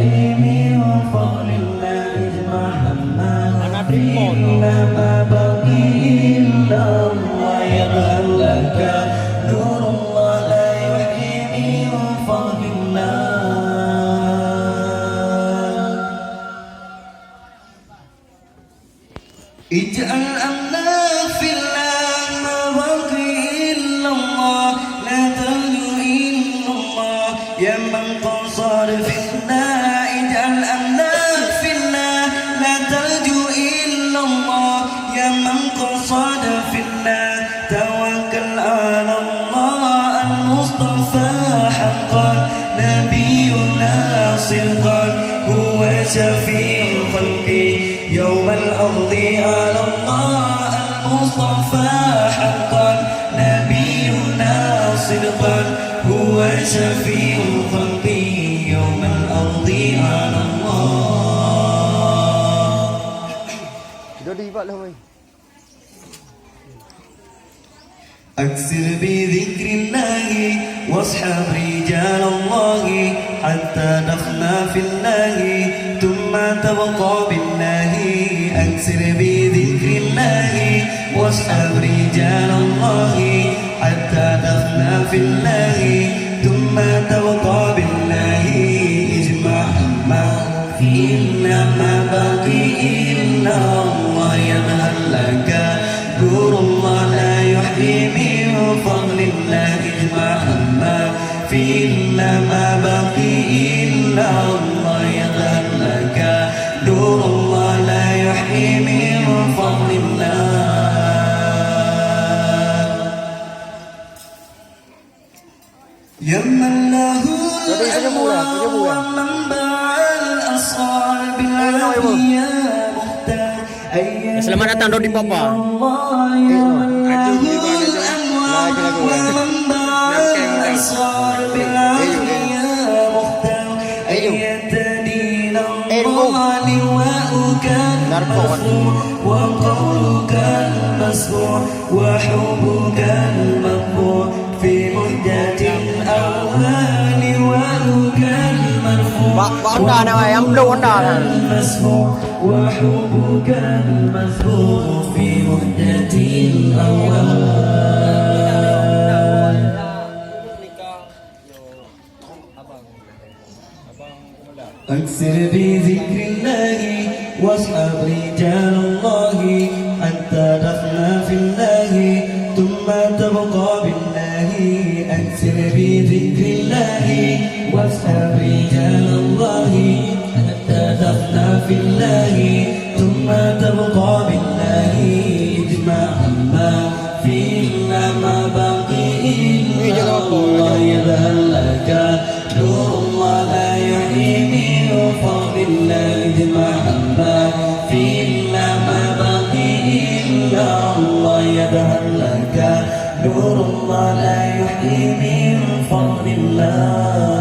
يحيي من فضل الله اجمع همه إلا ما بقي إلا الله يظهر لك نور الله لا يحيي من فضل الله اجعل أملاك في الله ما بقي إلا الله لا تلجو إلا الله يا من قصر في الله اجعل أملاك في الله لا تلجو إلا الله يا من قصد في الله توكل على الله المصطفى حقا نبينا صدقا هو شفيع الخلق يوم الأرض على الله المصطفى حقا نبينا صدقا هو شفيع الخلق يوم الأرض على الله. Đi vậy thôi. أكثر بذكر الله واصحاب رجال الله حتى نفنى في الله ثم تبقى بالله. أكثر بذكر الله واصحاب رجال الله حتى نفنى في الله ثم تبقى بالله. اجمع همه إلا ما بقي إلا الله يظهر لك نور الله لا يحيي من فضل الله اجمع همه إلا ما بقي إلا الله يظهر لك نور الله لا يحيي من فضل الله يمن له الأنوار ومنبع الأسرار بالعافية مختار. Selamat datang Dodi Papa. وقولك المسموع وحبك المقبول في مهجة الأوهام وأنك المرفوع المسموع وحبك المسموع في مهجة الأوهام. أكثر بذكر الله واصحاب رجال الله حتى دخلنا في الله ثم تبقى بالله. أكثر بذكر الله واصحاب رجال الله حتى دخلنا في الله ثم تبقى بالله. اجمع همه إلا ما بقي إلا الله يظهر لك نور الله لا يحيي من فضل الله اجمع همه إلا ما بقي إلا الله يظهر لك نور الله لا يحيي من فضل الله.